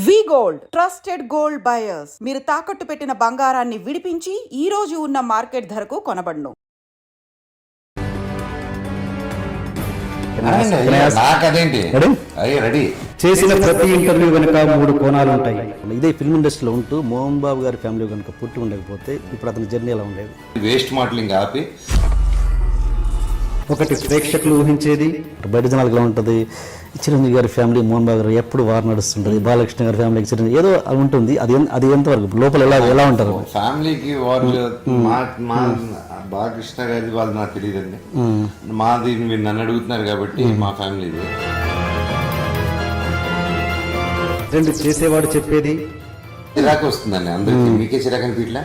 వి gold trusted gold buyers మీరు తాకట్టు పెట్టిన బంగారాన్ని విడిపించి ఈ రోజు ఉన్న మార్కెట్ ధరకు కొనబడును. నాకదేంటి రెడీ చేసిన ప్రతి ఇంటర్వ్యూ వెనుక 3 కోణాలు ఉంటాయి. ఇదే ఫిల్మ్ ఇండస్ట్రీలో ఉంటూ మోహన్ బాబు గారి ఫ్యామిలీ కనుక పుట్టి ఉండకపోతే ఇప్పుడు అతని జర్నీ ఎలా ఉండేది? వేస్ట్ మాటలింగ్ ఆపి ఒకటి ప్రేక్షకులు ఊహించేది, బయట జనాలకు ఎలా ఉంటుంది. చిరంజీవి గారి ఫ్యామిలీ మోహన్ బాబు గారు ఎప్పుడు వారు నడుస్తుంటుంది, బాలకృష్ణ గారి ఫ్యామిలీకి చిరంజీవి ఏదో ఉంటుంది. అది ఎంతవరకు లోపల ఎలా ఉంటారు ఫ్యామిలీకి వారు? మా బాలకృష్ణ గారి వాళ్ళు నాకు తెలియదండి. మాది మీరు నన్ను అడుగుతున్నారు కాబట్టి మా ఫ్యామిలీ రెండు చేసేవాడు చెప్పేది చిరాకు వస్తుందండి అందరికి. మీకే చిరాకు అనిపించలే?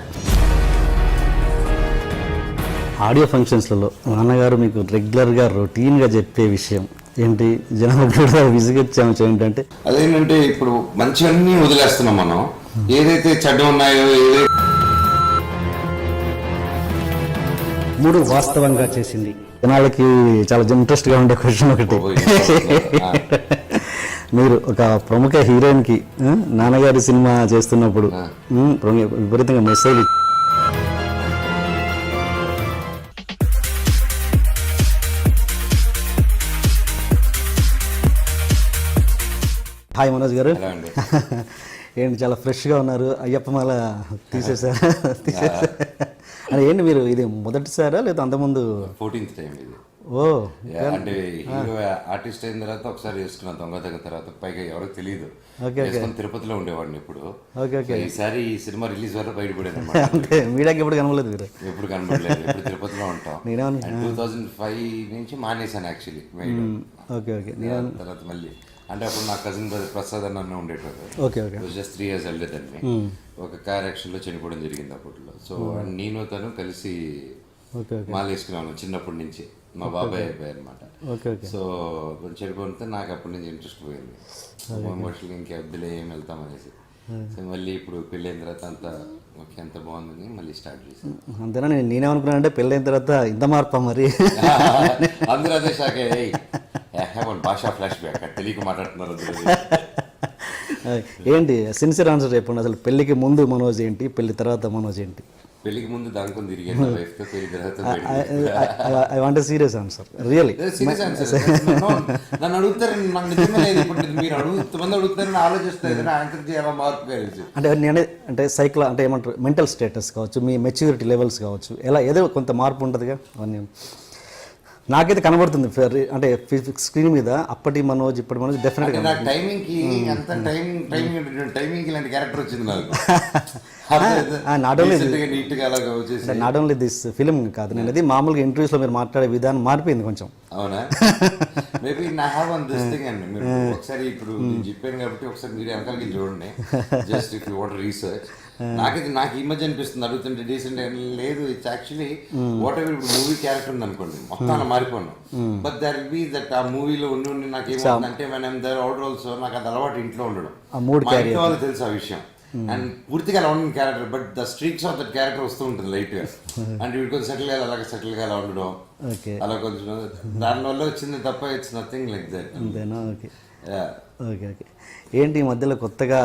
ఆడియో ఫంక్షన్స్లలో నాన్నగారు మీకు రెగ్యులర్గా రొటీన్గా చెప్పే విషయం ఏంటి? జనాలు కూడా విసిగొచ్చాము ఏంటంటే అదేంటంటే ఇప్పుడు మంచివన్నీ వదిలేస్తున్నాం మనం. ఏదైతే చెడ్డ ఉన్నాయో ఏదైతే 3 వాస్తవంగా చేసింది. జనాలకి చాలా ఇంట్రెస్ట్గా ఉండే క్వశ్చన్ ఒకటి. మీరు ఒక ప్రముఖ హీరోయిన్కి నాన్నగారి సినిమా చేస్తున్నప్పుడు విపరీతంగా మెసేజ్ హాయ్ మనోజ్ గారు, ఏంటి చాలా ఫ్రెష్గా ఉన్నారు. అయ్యప్ప మాల తీసేసారా? అంటే ఏంటి మీరు ఇది మొదటిసారా లేదా అంతకుముందు? 14th టైం ఇది. ఓ అంటే హీరో ఆర్టిస్ట్ అయిన తర్వాత ఒకసారి చేసుకున్న దొంగ తర్వాత పైగా ఎవరికి తెలియదు. తిరుపతిలో ఉండేవాడిని ఇప్పుడు. ఈసారి ఈ సినిమా రిలీజ్ వరకు బయటపడేది. అంటే మీడియాకి ఎప్పుడు కనబడలేదు? మీరు ఎప్పుడు కనబడలేదు. ఇప్పుడు తిరుపతిలో ఉంటాం. 2005 నుంచి మానేశాను యాక్చువల్లీ. తర్వాత మళ్ళీ అంటే అప్పుడు నా కజిన్ బ్రదర్ ప్రసాద్ అన్న ఉండేటప్పుడు. జస్ట్ 3 years వెళ్ళేదాన్ని. ఒక కార్ యాక్సిడెంట్ లో చనిపోవడం జరిగింది అప్పట్లో. సో నేను తను కలిసి మాలేసుకున్నాను చిన్నప్పటి నుంచి. మా బాబాయ్ అయిపోయాయి అనమాట. సో చనిపోతే నాకు అప్పటి నుంచి ఇంట్రెస్ట్ పోయింది. మోస్ట్లీ ఇంకెద్దులే ఏం వెళ్తామనేసి. సో మళ్ళీ ఇప్పుడు పెళ్ళైన తర్వాత అంతా ఓకే, ఎంత బాగుందని మళ్ళీ స్టార్ట్ చేశాను. అంతేనా? నేనేమనుకున్నాను అంటే పెళ్ళైన తర్వాత ఇంత మార్పా మరి? అందరూ అదే షాక్ అయ్యాయి. భాషా ఫ్లాష్ బ్యాక్ తెలియక మాట్లాడుతున్నారు. ఏంటి సిన్సియర్ ఆన్సర్ చెప్పండి. అసలు పెళ్లికి ముందు మనోజ్ ఏంటి, పెళ్లి తర్వాత మనోజ్ ఏంటి? పెళ్లికి ముందు దానికొని తిరిగాను. I want serious answer, really serious answer. నన్ను అడుగుతారు, నాకు నిజంగా లేదు. ఇప్పుడు మీరు అడుగుతుమంది అడుగుతారని ఆలోచిస్తారు. ఆన్సర్ చేయాలా మార్పు అంటే సైకిల్ అంటే ఏమంటారు, మెంటల్ స్టేటస్ కావచ్చు, మీ మెచ్యూరిటీ లెవెల్స్ కావచ్చు, ఎలా ఏదో కొంత మార్పు ఉంటుందిగా. అవన్నీ నాకైతే కనబడుతుంది. అంటే స్క్రీన్ మీద అప్పటి మనోజ్ ఇప్పటి మనోజ్ డెఫినెట్గా. నాకు టైమింగ్కి అంత టైమింగ్ ఇలాంటి క్యారెక్టర్ వచ్చింది నాకు. నాట్ ఓన్లీ దిస్ ఫిలిం కాదు, నేను అది మామూలుగా ఇంటర్వ్యూస్లో మీరు మాట్లాడే విధానం మారిపోయింది కొంచెం. అవునా? మేబీ నా హ్యావ్ ఆన్ దిస్ థింగ్ అండి. మీరు ఒకసారి ఇప్పుడు నేను చెప్పాను కాబట్టి ఒకసారి మీరు వెనకాలకి చూడండి. Just if you want research. నాకు ఈ మధ్య అనిపిస్తుంది అడుగుతుంటే డీసెంట్ లేదు. ఇట్స్ యాక్చువల్లీ వాట్ ఎవర్ ఇప్పుడు మూవీ క్యారెక్టర్ ఉంది అనుకోండి, మొత్తం మారిపోను. But there will be that ఆ మూవీలో ఉండి నాకు ఏమంటే మనం దర్ అవుట్ ఆల్సో నాకు అది అలవాటు ఇంట్లో ఉండడం. మా ఇంట్లో వాళ్ళు తెలుసు ఆ విషయం. అండ్ పూర్తిగా అలా ఉన్న character, but the streaks of that character వస్తూ ఉంటుంది లైట్ గా. అండ్ వీడు కొంచెం సెటిల్ గా అలాగే సెటిల్ గా అలా ఉండడం, అలా కొంచెం దానివల్ల వచ్చింది తప్ప it's nothing like that. Okay. ఏంటి ఈ మధ్యలో కొత్తగా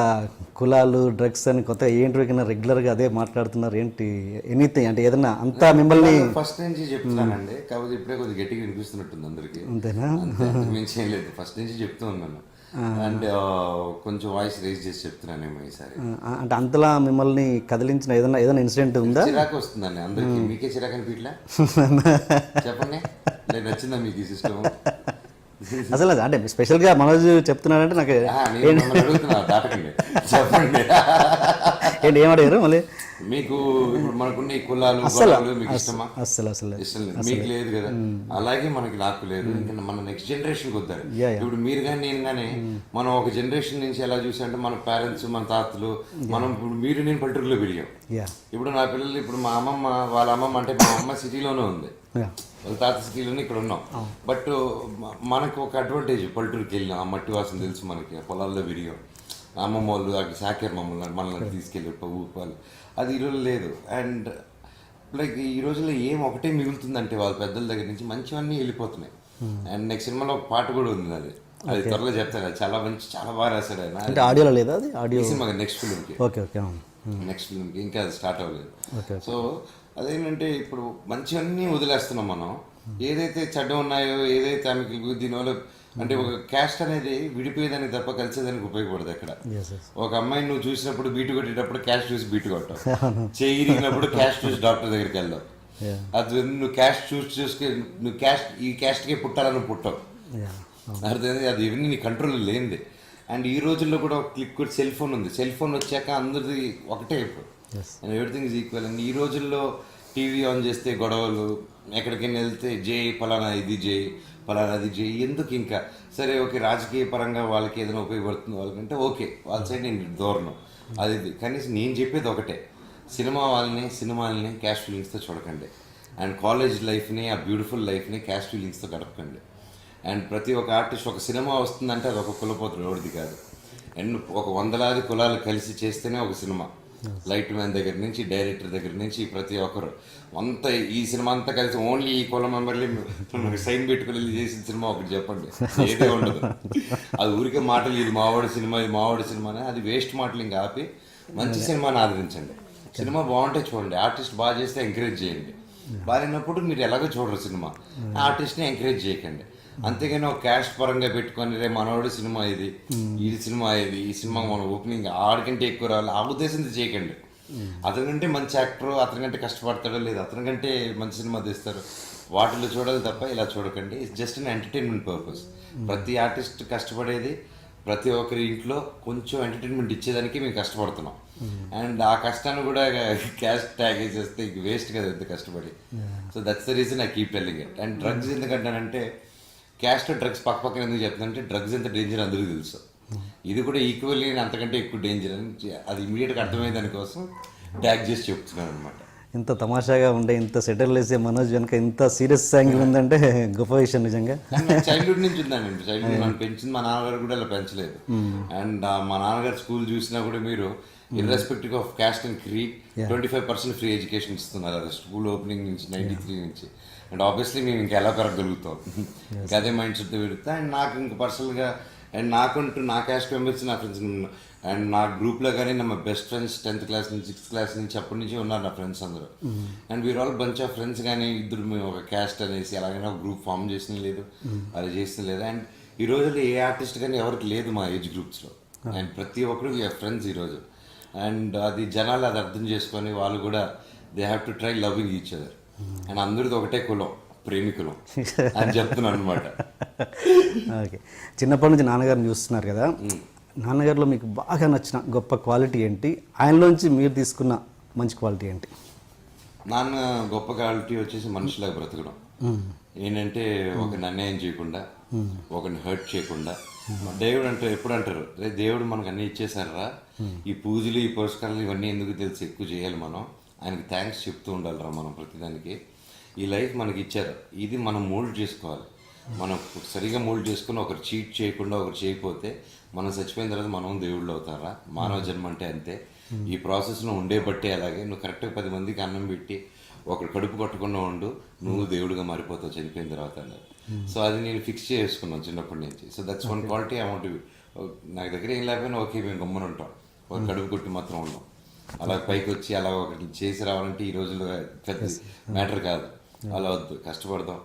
కులాలు డ్రగ్స్ అని కొత్తగా ఏంటి రెగ్యులర్గా అదే మాట్లాడుతున్నారు ఏంటి? ఎనీథింగ్ అంటే ఏదన్నా అంతా మిమ్మల్ని ఫస్ట్ నుంచి చెప్తున్నానండి. కాకపోతే ఇప్పుడే కొద్దిగా గట్టిగా వినిపిస్తున్నట్టుంది అందరికి. అంతేనా? మించి ఏం లేదు, ఫస్ట్ నుంచి చెప్తూ ఉన్నాను. అండ్ కొంచెం వాయిస్ రేజ్ చేసి చెప్తున్నానేమో ఈసారి. అంటే అంతలా మిమ్మల్ని కదిలించిన ఏదైనా ఇన్సిడెంట్ ఉందా? చిరాకు వస్తుందండి అందరికి. మీకే చిరాకు అనిపించలే? చెప్పండి, నచ్చిందా మీకు ఈ సిస్టమ్? అసలు అంటే స్పెషల్గా మనోజ్ చెప్తున్నారంటే నాకు చెప్పండి ఏంటి ఏమడిగారు మళ్ళీ? మీకు మనకున్న ఈ కులాలు మీకు ఇష్టమా? అసలు మీకు లేదు కదా. అలాగే నాకు లేదు. ఇంకా మన నెక్స్ట్ జనరేషన్కి వద్దారు. ఇప్పుడు మీరు కానీ నేను కానీ మనం ఒక జనరేషన్ నుంచి ఎలా చూసామంటే మన పేరెంట్స్ మన తాతలు మనం ఇప్పుడు మీరు నేను పల్లెటూరులో పెరిగాం. ఇప్పుడు నా పిల్లలు ఇప్పుడు మా అమ్మమ్మ వాళ్ళ అమ్మమ్మ అంటే మా అమ్మ సిటీలోనే ఉంది, వాళ్ళ తాత సిటీలోనే ఇక్కడ ఉన్నాం. బట్ మనకు ఒక అడ్వాంటేజ్, పల్లెటూరుకి వెళ్ళినాం, ఆ మట్టి వాసన తెలుసు మనకి, పొలాల్లో విరిగాం. అమ్మమ్మ వాళ్ళు అక్కడ సాకేర్ మనల్ని తీసుకెళ్ళి ఊపాలు, అది ఈరోజు లేదు. అండ్ లైక్ ఈ రోజుల్లో ఏం ఒకటే మిగులుతుందంటే వాళ్ళ పెద్దల దగ్గర నుంచి మంచివన్నీ వెళ్ళిపోతున్నాయి. అండ్ నెక్స్ట్ సినిమాలో ఒక పాట కూడా ఉంది, అది అది త్వరలో చెప్తాను. అది చాలా మంచి, చాలా బాగా రాశాడు ఆయన. అంటే ఆడియోలో లేదా అది? ఆడియో ఈ సినిమా నెక్స్ట్ ఫిల్మ్కి, ఓకే ఓకే నెక్స్ట్ ఫిల్మ్కి ఇంకా అది స్టార్ట్ అవ్వలేదు. ఓకే. సో అదేంటంటే ఇప్పుడు మంచివన్నీ వదిలేస్తున్నాం మనం. ఏదైతే చెడ్డ ఉన్నాయో, ఏదైతే ఆమెకి దీనివల్ల అంటే ఒక క్యాస్ట్ అనేది విడిపోయేదానికి తప్ప కలిసేదానికి ఉపయోగపడదు ఎక్కడ. ఒక అమ్మాయిని నువ్వు చూసినప్పుడు బీటు కొట్టేటప్పుడు క్యాస్ట్ చూసి బీటు కొట్టావు, చేయిరిగినప్పుడు క్యాస్ట్ చూసి డాక్టర్ దగ్గరికి వెళ్దావు. అది నువ్వు క్యాస్ట్ చూసుకు నువ్వు క్యాస్ట్ ఈ క్యాస్ట్కే పుట్టాలని పుట్టావు. అర్థమైంది? అది ఇవన్నీ నీ కంట్రోల్ లేనిది. అండ్ ఈ రోజుల్లో కూడా ఒక క్లిక్ కూడా సెల్ ఫోన్ ఉంది. సెల్ ఫోన్ వచ్చాక అందరిది ఒకటే ఇప్పుడు, and everything is equal. And ఈ రోజుల్లో టీవీ ఆన్ చేస్తే గొడవలు, ఎక్కడికైనా వెళ్తే జై ఫలానా ఇది జై ఫలానా అది జై. ఎందుకు ఇంకా సరే ఓకే రాజకీయ పరంగా వాళ్ళకి ఏదైనా ఉపయోగపడుతుంది వాళ్ళకంటే ఓకే, వాళ్ళ సైడ్ నేను ధోరణం అది. కనీసం నేను చెప్పేది ఒకటే, సినిమాల్ని క్యాస్ట్ ఫీలింగ్స్తో చూడకండి. అండ్ కాలేజ్ లైఫ్ని, ఆ బ్యూటిఫుల్ లైఫ్ని క్యాస్ట్ ఫీలింగ్స్తో గడపకండి. అండ్ ప్రతి ఒక్క ఆర్టిస్ట్, ఒక సినిమా వస్తుందంటే అది ఒక కులపోతుడు, ఎవరిది కాదు. అండ్ ఒక 100 కులాలు కలిసి చేస్తేనే ఒక సినిమా. లైట్ మ్యాన్ దగ్గర నుంచి, డైరెక్టర్ దగ్గర నుంచి ప్రతి ఒక్కరు అంతా ఈ సినిమా అంతా కలిసి ఓన్లీ ఈ కుల మెంబర్లీ సైన్ పెట్టుకుని చేసిన సినిమా ఒకటి చెప్పండి, ఏదే ఉండదు. అది ఊరికే మాటలు, ఇది మావాడి సినిమా, ఇది మావాడి సినిమా అని, అది వేస్ట్ మాటలు. ఇంకా ఆపి మంచి సినిమాని ఆదరించండి. సినిమా బాగుంటే చూడండి, ఆర్టిస్ట్ బాగా చేస్తే ఎంకరేజ్ చేయండి. బాగాలేనప్పుడు మీరు ఎలాగో చూడరు సినిమా, ఆర్టిస్ట్ని ఎంకరేజ్ చేయకండి. అంతేగాని ఒక క్యాస్ట్ పరంగా పెట్టుకొని రే మనోడు సినిమా ఇది, ఈ సినిమా ఇది, ఈ సినిమా మన ఓపెనింగ్ ఆడికంటే ఎక్కువ రావాలి, ఆ ఉద్దేశంతో చేయకండి. అతనికంటే మంచి యాక్టర్, అతనికంటే కష్టపడతాడో లేదు, అతనికంటే మంచి సినిమా తీస్తారు, వాటిలో చూడాలి తప్ప ఇలా చూడకండి. It's just an entertainment purpose. ప్రతి ఆర్టిస్ట్ కష్టపడేది ప్రతి ఒక్కరి ఇంట్లో కొంచెం ఎంటర్టైన్మెంట్ ఇచ్చేదానికి మేము కష్టపడుతున్నాం. అండ్ ఆ కష్టాన్ని కూడా క్యాస్ట్ ట్యాగ్ చేస్తే వేస్ట్ కదా ఎంత కష్టపడి. So that's the reason I keep telling it. And drugs ఎందుకంటానంటే, క్యాస్ట్ డ్రగ్స్ పక్కన ఎందుకు చెప్తానంటే, డ్రగ్స్ ఎంత డేంజర్ అందరికీ తెలుసు. ఇది కూడా ఈక్వల్లీ అంతకంటే ఎక్కువ డేంజర్ అని అది ఇమీడియట్గా అర్థమయ్యే దానికోసం ట్యాగ్ చేసి చెప్తున్నాను అనమాట. ఇంత తమాషాగా ఉండే, ఇంత సెటిల్ వేసే మనోజ్ వెనక ఇంత సీరియస్ యాంగిల్ ఉందంటే గొప్ప విషయం నిజంగా. చైల్డ్హుడ్ నుంచి ఉందండి. చైల్డ్హుడ్ నన్ను పెంచింది మా నాన్నగారు కూడా ఇలా పెంచలేదు. అండ్ మా నాన్నగారు స్కూల్ చూసినా కూడా మీరు irrespective of caste and creed 25% free education ఇస్తున్నారు. అది స్కూల్ ఓపెనింగ్ నుంచి 93 నుంచి. అండ్ ఆబ్వియస్లీ మేము ఇంకా ఎలా పెరగలుగుతాం, ఇంకా అదే మైండ్ సెట్ పెరుగుతా. అండ్ నాకు ఇంకా పర్సనల్గా అండ్ నాకంటూ నా క్యాస్ట్ మెంబర్స్, నా ఫ్రెండ్స్ అండ్ నా గ్రూప్లో కానీ నా బెస్ట్ ఫ్రెండ్స్ 10th క్లాస్ నుంచి 6th క్లాస్ నుంచి అప్పటి నుంచి ఉన్నారు నా ఫ్రెండ్స్ అందరూ. And we are all bunch of friends. కానీ ఇద్దరు మేము ఒక క్యాస్ట్ అనేసి అలాగైనా ఒక గ్రూప్ ఫామ్ చేసిన లేదు, అది చేసిన లేదు. అండ్ ఈ రోజుల్లో ఏ ఆర్టిస్ట్ కానీ ఎవరికి లేదు మా ఏజ్ గ్రూప్స్లో. అండ్ ప్రతి ఒక్కరు ఫ్రెండ్స్ ఈరోజు. అండ్ అది జనాలు అది అర్థం చేసుకొని వాళ్ళు కూడా they have to try loving each other. And అందరిది ఒకటే కులం, ప్రేమికులం అని చెప్తున్నాను అనమాట. ఓకే, చిన్నప్పటి నుంచి నాన్నగారిని చూస్తున్నారు కదా, నాన్నగారిలో మీకు బాగా నచ్చిన గొప్ప క్వాలిటీ ఏంటి? ఆయనలోంచి మీరు తీసుకున్న మంచి క్వాలిటీ ఏంటి? నాన్న గొప్ప క్వాలిటీ వచ్చేసి మనుషులాగా బ్రతకడం. ఏంటంటే ఒకరిని అన్యాయం చేయకుండా, ఒకరిని హర్ట్ చేయకుండా. దేవుడు అంటే ఎప్పుడు అంటారు, రే దేవుడు మనకు అన్నీ ఇచ్చేసారా, ఈ పూజలు ఈ పురస్కారాలు ఇవన్నీ ఎందుకు తెలిసి ఎక్కువ చేయాలి, మనం ఆయనకి థ్యాంక్స్ చెప్తూ ఉండాలిరా మనం ప్రతిదానికి. ఈ లైఫ్ మనకి ఇచ్చారు, ఇది మనం మోల్డ్ చేసుకోవాలి. మనం సరిగా మోల్డ్ చేసుకుని ఒకరు చీట్ చేయకుండా, ఒకరు చేయకపోతే మనం చచ్చిపోయిన తర్వాత మనం దేవుళ్ళు అవుతారా? మానవ జన్మ అంటే అంతే. ఈ ప్రాసెస్లో ఉండే బట్టే అలాగే నువ్వు కరెక్ట్గా 10 మందికి అన్నం పెట్టి ఒకరు కడుపు కొట్టకుండా ఉండు, నువ్వు దేవుడిగా మారిపోతావు చనిపోయిన తర్వాత అన్నారు. సో అది నేను ఫిక్స్ చేసుకున్నాను చిన్నప్పటి నుంచి. So that's one quality I want. నాకు దగ్గర ఏం లేకపోయినా ఓకే మేము గమ్మున ఉంటాం, ఒక కడుపు కొట్టి మాత్రం ఉన్నాం. అలా పైకి వచ్చి అలా ఒకటి చేసి రావాలంటే ఈ రోజుల్లో పెద్ద మ్యాటర్ కాదు. అలా వద్దు, కష్టపడదాం,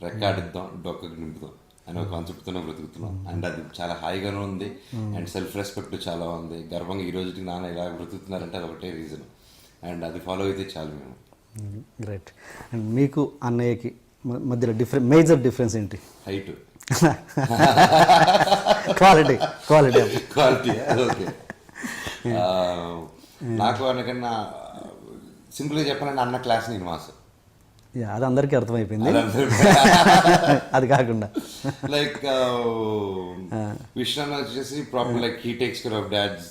రెక్కాడిద్దాం, డొక్కకు నింపుదాం అనే ఒక కాన్సెప్ట్తోనే బ్రతుకుతున్నాం. అండ్ అది చాలా హాయిగానే ఉంది. అండ్ సెల్ఫ్ రెస్పెక్ట్ చాలా ఉంది. గర్వంగా ఈ రోజుకి నాన్న ఇలా బ్రతుకుతున్నారంటే అది ఒకటే రీజన్. అండ్ అది ఫాలో అయితే చాలు మేము. గ్రేట్. అండ్ మీకు అన్నయ్యకి మధ్యలో మేజర్ డిఫరెన్స్ ఏంటి? Height, quality. ఓకే. నాకు అనకన్నా సింపుల్గా చెప్పాలంటే అన్న క్లాస్ నేను మాస్. అది అందరికీ అర్థమైపోయింది. అది కాకుండా లైక్ విశ్వనాథ్ వచ్చేసి proper like he takes care of dads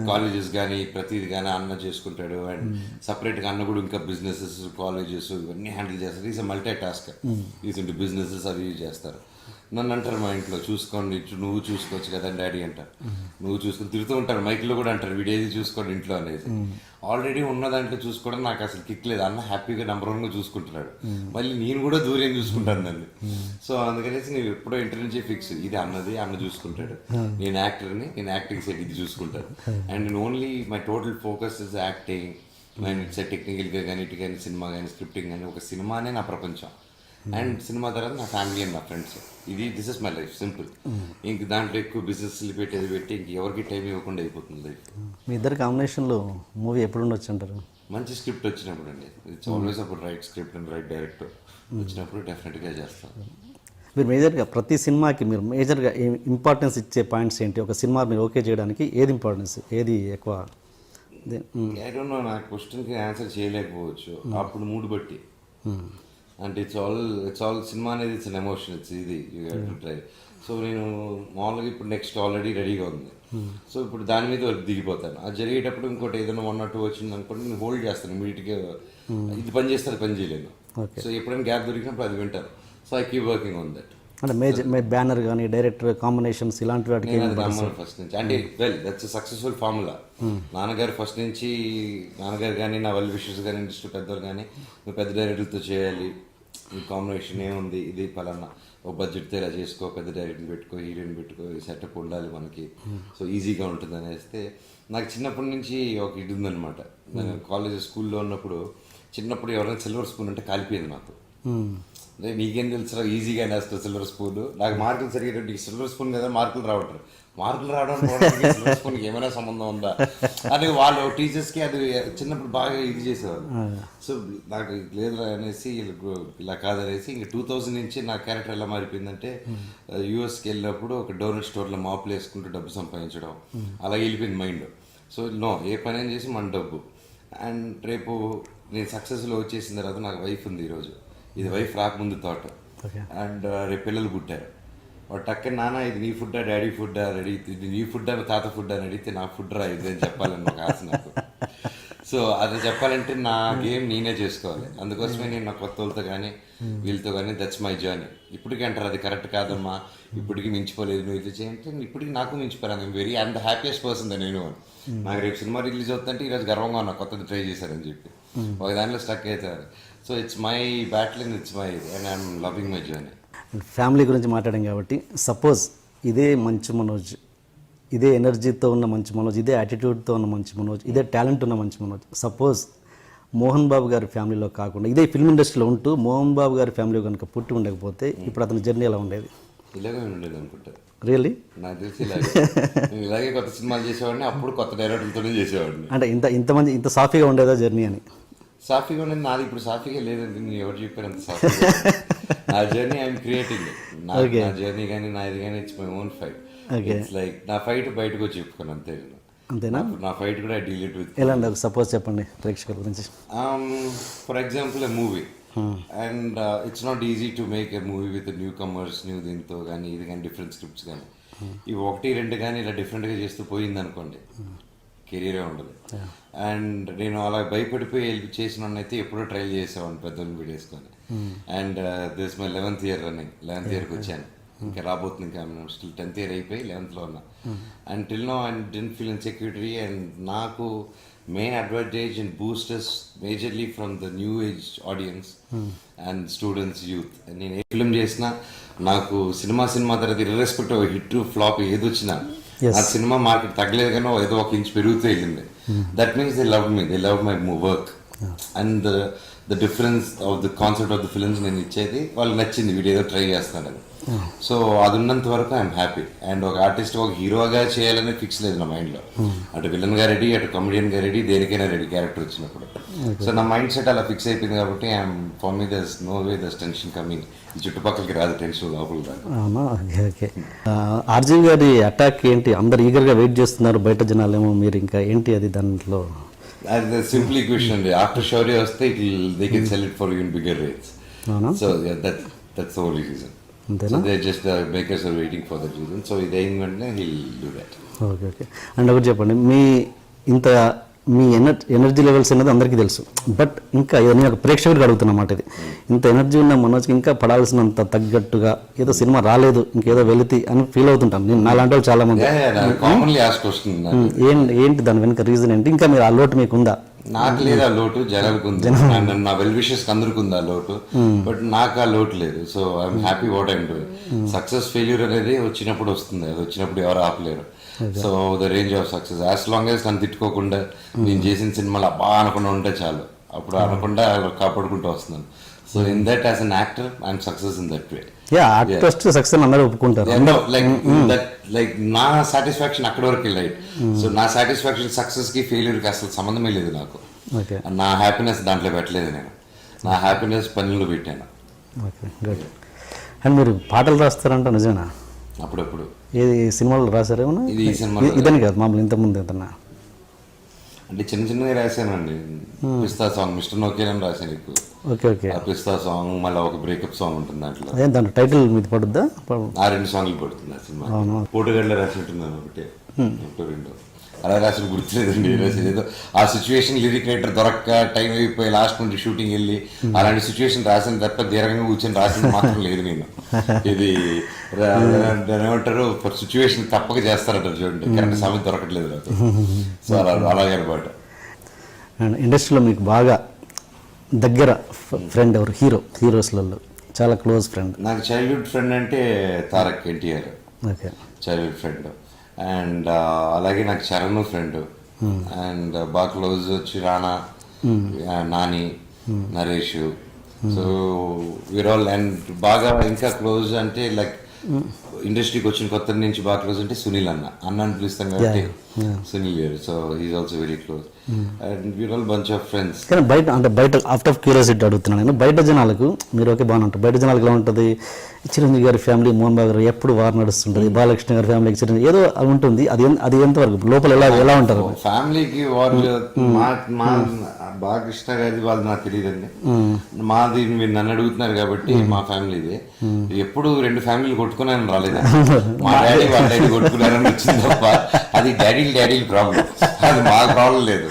colleges కానీ ప్రతిది కానీ అన్న చేసుకుంటాడు. అండ్ సపరేట్గా అన్న కూడా ఇంకా బిజినెసెస్, కాలేజెస్ ఇవన్నీ హ్యాండిల్ చేస్తారు. Is a multi task. Is into businesses అవి చేస్తారు. నన్ను అంటారు మా ఇంట్లో, చూసుకోండి నువ్వు చూసుకోవచ్చు కదా డాడీ అంటారు. నువ్వు చూసుకొని తిరుగుతూ ఉంటారు, మైక్లో కూడా అంటారు వీడేది చూసుకోండి ఇంట్లో అనేది. ఆల్రెడీ ఉన్న దాంట్లో చూసుకోవడం నాకు అసలు కిక్ లేదు. అన్న హ్యాపీగా నెంబర్ 1గా చూసుకుంటున్నాడు, మళ్ళీ నేను కూడా దూరం చూసుకుంటాను దాన్ని. సో అందుకనేసి నేను ఎప్పుడో ఇంటర్ నుంచి ఫిక్స్, ఇది అన్నది అన్న చూసుకుంటాడు, నేను యాక్టర్ని, నేను యాక్టింగ్ సెట్ ఇది చూసుకుంటాను. అండ్ నేను only my total focus is acting. నేను ఇట్స్ టెక్నికల్గా కానీ ఇటు కానీ సినిమా కానీ స్క్రిప్టింగ్ కానీ, ఒక సినిమానే నా ప్రపంచం. అండ్ సినిమా తర్వాత నా ఫ్యామిలీ అండ్ నా friends. This is my life, simple. ఇంక దాంట్లో ఎక్కువ బిజినెస్ పెట్టేది పెట్టి ఇంక ఎవరికి టైం ఇవ్వకుండా అయిపోతుంది లైఫ్. మీ ఇద్దరు కాంబినేషన్లో మూవీ ఎప్పుడు ఉండొచ్చు అంటారు? మంచి స్క్రిప్ట్ వచ్చినప్పుడు అండి. ఇట్స్ ఆల్వేస్ అప్పుడు right script and right director వచ్చినప్పుడు డెఫినెట్గా చేస్తాను. మీరు మేజర్గా ప్రతి సినిమాకి మీరు మేజర్గా ఇంపార్టెన్స్ ఇచ్చే పాయింట్స్ ఏంటి? ఒక సినిమా మీరు ఓకే చేయడానికి ఏది ఇంపార్టెన్స్, ఏది ఎక్కువ? ఐ డోంట్ నో, నా క్వశ్చన్కి ఆన్సర్ చేయలేకపోవచ్చు అప్పుడు మూడు బట్టి. అంటే ఇట్స్ ఆల్ సినిమా అనేది ఇట్స్ అన్ ఎమోషన్, ఇట్స్ ఇది you have to try. So నేను మామూలుగా ఇప్పుడు నెక్స్ట్ ఆల్రెడీ రెడీగా ఉంది, సో ఇప్పుడు దాని మీద దిగిపోతాను. అది జరిగేటప్పుడు ఇంకోటి ఏదైనా 1 or 2 వచ్చింది అనుకోండి, నేను హోల్డ్ చేస్తాను ఇమీడియట్గా. ఇది పని చేస్తే అది పని చేయలేను. సో ఎప్పుడైనా గ్యాప్ దొరికినప్పుడు అది వింటాను. So I keep working on that. అంటే మేజర్ బ్యానర్ కానీ డైరెక్టర్ కాంబినేషన్స్ ఇలాంటి వాటికి ఫస్ట్ నుంచి అంటే దట్స్ సక్సెస్ఫుల్ ఫార్ములా. నాన్నగారు ఫస్ట్ నుంచి, నాన్నగారు కానీ నా వెల్ విషెస్ కానీ ఇండస్ట్రీ పెద్దలు కానీ, నువ్వు పెద్ద డైరెక్టర్తో చేయాలి, ఈ కాంబినేషన్ ఏముంది, ఇది పలానా ఒక బడ్జెట్తో ఇలా చేసుకో, పెద్ద డైరెక్టర్ పెట్టుకో, హీరోయిన్ పెట్టుకో, ఈ సెటప్ ఉండాలి మనకి, సో ఈజీగా ఉంటుంది అనేస్తే. నాకు చిన్నప్పటి నుంచి ఒక ఇది ఉందనమాట. నేను కాలేజ్ స్కూల్లో ఉన్నప్పుడు చిన్నప్పుడు ఎవరైనా సిల్వర్ స్పూన్ అంటే కాలిపోయింది నాకు. అంటే నీకేం తెలుసు ఈజీగా వేస్తావు సిల్వర్ స్పూన్, నాకు మార్కులు సరిగేటట్టు సిల్వర్ స్పూన్ కదా మార్కులు రావట్లేదు. మార్కులు రావడం సిల్వర్ స్పూన్కి ఏమైనా సంబంధం ఉందా అని వాళ్ళు టీచర్స్కి అది చిన్నప్పుడు బాగా ఇది చేసేవాళ్ళు. సో నాకు లేదు అనేసి ఇలా కాదనేసి ఇంక 2000 నుంచి నా క్యారెక్టర్ ఎలా మారిపోయిందంటే, యూఎస్కి వెళ్ళినప్పుడు ఒక డోనట్ స్టోర్లో మాపులు వేసుకుంటూ డబ్బు సంపాదించడం, అలా వెళ్ళిపోయింది మైండ్. సో నో, ఏ పని అని చేసి మన డబ్బు. అండ్ రేపు నేను సక్సెస్లో వచ్చేసిన తర్వాత నాకు వైఫ్ ఉంది ఈరోజు, ఇది వైఫ్ రాకముందు థాట్. అండ్ రేపు పిల్లలు పుట్టారు, వాడు టక్క నాన్న ఇది నీ ఫుడ్డా డాడీ ఫుడ్డా రెడీ, ఇది నీ ఫుడ్డా తాత ఫుడ్ అని అడిగితే నా ఫుడ్ రా ఇది అని చెప్పాలని ఒక ఆశ నాకు. సో అది చెప్పాలంటే నా గేమ్ నేనే చేసుకోవాలి. అందుకోసమే నేను నా కొత్త వాళ్ళతో కానీ వీళ్ళతో కానీ దట్స్ మై జర్నీ. ఇప్పటికీ అంటారు అది కరెక్ట్ కాదమ్మా, ఇప్పటికీ మించిపోలేదు నువ్వు ఇది చేయంటే, ఇప్పటికి నాకు మించిపోయాను. ఐఎమ్ ద హ్యాపీయెస్ట్ పర్సన్ దా నేను. నాకు రేపు సినిమా రిలీజ్ అవుతుందంటే ఈరోజు గర్వంగా ఉన్నా కొత్తది ట్రై చేశారని చెప్పి, ఒక దానిలో స్టక్ అవుతారు. So it's my battle and it's my and I'm loving my journey. Family గురించి మాట్లాడాం కాబట్టి, సపోజ్ ఇదే మంచు మనోజ్, ఇదే ఎనర్జీతో ఉన్న మంచు మనోజ్, ఇదే యాటిట్యూడ్తో ఉన్న మంచు మనోజ్, ఇదే టాలెంట్ ఉన్న మంచు మనోజ్, సపోజ్ మోహన్ బాబు గారి ఫ్యామిలీలో కాకుండా ఇదే ఫిల్మ్ ఇండస్ట్రీలో ఉంటూ మోహన్ బాబు గారి ఫ్యామిలీ కనుక పుట్టి ఉండకపోతే ఇప్పుడు అతని జర్నీ ఎలా ఉండేది? ఇలాగే ఉండేది అనుకుంటారు. రియల్లీ నాకు తెలిసి ఇలాగే కొత్త సినిమాలు చేసేవాడిని, అప్పుడు కొత్త డైరెక్టర్తోనే చేసేవాడిని. అంటే ఇంతమంది ఇంత సాఫీగా ఉండేదా జర్నీ అని? సాఫీగా ఉండేది నాది, ఇప్పుడు సాఫీగా లేదండి. నేను ఎవరు చెప్పారు అంత సాఫీగా? నా జర్నీ ఐఎమ్ క్రియేటింగ్. నా జర్నీ కానీ నాది కానీ it's my own fight. It's like నా ఫైట్ బయటకు వచ్చి చెప్పుకోను అంతే. అంతేనా? నా ఫైట్ కూడా డీలీట్ విత్. ఎలా అండి సపోజ్ చెప్పండి ప్రేక్షకుల గురించి. For example a movie, and it's not easy to make a movie with new comers, new దీంతో కానీ ఇది కానీ డిఫరెంట్ స్క్రిప్ట్స్ కానీ, ఇవి 1-2 కానీ ఇలా డిఫరెంట్గా చేస్తూ పోయింది అనుకోండి, కెరీరే ఉండదు. అండ్ నేను అలా భయపడిపోయి చేసిన అయితే ఎప్పుడో ట్రైల్ చేసేవాడిని పెద్దోళ్ళని వీడేసుకొని. And this my 11th year running, 11th yearకి వచ్చాను. ఇంకా రాబోతుంది, ఇంకా స్టిల్ 10th year అయిపోయి 11th ఉన్నా. And till now and don't feel insecurity. And నాకు main advantage and boosters majorly from the new age audience and students, youth. నేను a film చేసినా నాకు సినిమా తర్వాత ఇర్రెస్పెక్టివ్ హిట్ ఫ్లాప్ ఏది వచ్చినా ఆ సినిమా మార్కెట్ తగ్గలేదు కానీ ఏదో 1 inch పెరుగుతూ వెళ్ళింది. That means they love me, they love my work. And the difference of the concept of the films నేను ఇచ్చేది వాళ్ళకి నచ్చింది, వీడు ఏదో ట్రై చేస్తాడని. సో అది ఉన్నంత వరకు ఐఎమ్ హ్యాపీ. అండ్ ఒక ఆర్టిస్ట్ ఒక హీరోగా చేయాలని ఫిక్స్ లేదు నా మైండ్లో. అటు విలన్గా రెడీ, అటు కమెడియన్గా రెడీ, దేనికైనా రెడీ క్యారెక్టర్ వచ్చినప్పుడు. సో నా మైండ్ సెట్ అలా ఫిక్స్ అయిపోయింది కాబట్టి I'm for me there's no way there's tension coming. ఈ చుట్టుపక్కలకి రాదు టెన్షన్, లోపల రాదు. అవునా? Okay okay. ఆర్జీవి గారి అటాక్ ఏంటి? అందరు ఈగర్గా వెయిట్ చేస్తున్నారు బయట జనాలేమో, మీరు ఇంకా ఏంటి అది దాంట్లో? అది సింపుల్ ఈక్వేషన్ అండి. ఆఫ్టర్ షౌర్య వస్తే they can sell it for even bigger rates. So that's only reason. అంతేనా? They just the makers are waiting for that reason. So ఇది అయిన వెంటనే he'll do that. Okay okay. And ఒకటి చెప్పండి, మీ ఇంత మీ energy levels అనేది అందరికీ తెలుసు. బట్ ఇంకా నేను ఒక ప్రేక్షకుడికి అడుగుతున్నమాట, ఇది ఇంత ఎనర్జీ ఉన్న మనోజ్కి ఇంకా పడాల్సినంత తగ్గట్టుగా ఏదో సినిమా రాలేదు, ఇంకేదో వెళితే అని ఫీల్ అవుతుంటాను నేను, నాలాంటి వాళ్ళు చాలా మంది. ఏంటి దాని వెనుక రీజన్ ఏంటి? ఇంకా మీరు ఆ లోటు మీకు ఉందా? నాకు లేదు ఆ లోటు, జనాలకు ఉంది. నా వెల్ విషెస్ అందరికి ఉంది ఆ లోటు, బట్ నాకు ఆ లోటు లేదు. So I'm happy what I'm doing. Success failure అనేది వచ్చినప్పుడు వస్తుంది, అది వచ్చినప్పుడు ఎవరు ఆపలేరు. So the range of success as long as నన్ను తిట్టుకోకుండా నేను చేసిన సినిమాలు బాగా అనకుండా ఉంటే చాలు, అప్పుడు అనకుండా కాపాడుకుంటూ వస్తున్నాను. So in that as an actor I'm success in that way. Success అందరూ ఒప్పుకుంటారు. లైక్ నా సాటిస్ఫాక్షన్ అక్కడ వరకు రైట్. సో నా సాటిస్ఫాక్షన్ సక్సెస్ కి ఫెయిల్యూర్ కి అసలు సంబంధమే లేదు నాకు. నా హ్యాపీనెస్ దాంట్లో పెట్టలేదు నేను, నా హ్యాపీనెస్ పనులు పెట్టాను. అండ్ మీరు పాటలు రాస్తారంట, నిజమేనా? అప్పుడప్పుడు. ఏది సినిమాలు రాశారేమన్నా? ఇది ఈ సినిమా ఇదని కాదు, మామూలు ఇంతకుముందు ఏదన్నా అంటే చిన్న చిన్నగా రాశానండి. పిస్తా సాంగ్ మిస్టర్ నోకేలని రాశాను ఎక్కువ. Okay okay. ఆ పిస్తా సాంగ్, మళ్ళీ ఒక బ్రేకప్ సాంగ్ ఉంటుంది దాంట్లో. అదే దాంట్లో టైటిల్ మీద పడుద్దా? ఆ 2 సాంగ్లు పడుతుంది ఆ సినిమా. పోటుగడ్డలో రాసినట్టున్నాను ఒకటే, ఒకటో రెండో అలా రాసిన గుర్తులేదండి. ఏదో ఆ సిచ్యువేషన్ లిరిక్ రైటర్ దొరక్క టైం అయిపోయి లాస్ట్ నుండి షూటింగ్ వెళ్ళి అలాంటి సిచ్యువేషన్ రాసిన తప్ప దీర్ఘంగా కూర్చొని రాసింది మాత్రం లేదు నేను. ఇది ఏమంటారు, సిచ్యువేషన్ తప్పక చేస్తారంటారు చూడండి, కరెక్ట్ సమయం దొరకట్లేదు నాకు. సో అలాగే అనమాట. అండ్ ఇండస్ట్రీలో మీకు బాగా దగ్గర ఫ్రెండ్ ఎవరు? హీరోస్లలో చాలా క్లోజ్ ఫ్రెండ్. నాకు చైల్డ్హుడ్ ఫ్రెండ్ అంటే Tarak, NTR okay, childhood friend. And అలాగే నాకు చరణ్ ఫ్రెండ్. అండ్ బాగా క్లోజ్ వచ్చి రానా, Nani, Naresh. So we're all. And బాగా ఇంకా క్లోజ్ అంటే లైక్ ఇండస్ట్రీకి వచ్చిన కొత్త నుంచి బాగా క్లోజ్ అంటే సునీల్ అన్న అని పిలుస్తాం కాబట్టి సునీల్ గారు. So he's also very close. And we're all bunch of friends. కానీ బయట ఆఫ్టర్ ఆఫ్ క్యూరియాసిటీ అడుగుతున్నాను నేను, బయట జనాలకు మీరు ఓకే బాగానే ఉంటారు, బయట జనాలకు ఎలా ఉంటుంది? చిరంజీవి గారి ఫ్యామిలీ, మోహన్ బాబు గారు ఎప్పుడు వార్ నడుస్తుంటుంది, బాలకృష్ణ గారి ఫ్యామిలీకి చిరంజీవి ఏదో అది ఉంటుంది, అది ఎంతవరకు లోపల ఎలా ఉంటారు? ఫ్యామిలీకి వార్ మా బాలకృష్ణ గారి వాళ్ళు నాకు తెలియదండి. మాది మీరు నన్ను అడుగుతున్నారు కాబట్టి మా ఫ్యామిలీది. ఎప్పుడు 2 ఫ్యామిలీలు కొట్టుకున్నారని రాలేదు. మా డాడీ వాళ్ళ డాడీ కొట్టుకున్నారని వచ్చింది తప్ప అది డాడీ ప్రాబ్లం, అది మా ప్రాబ్లం లేదు.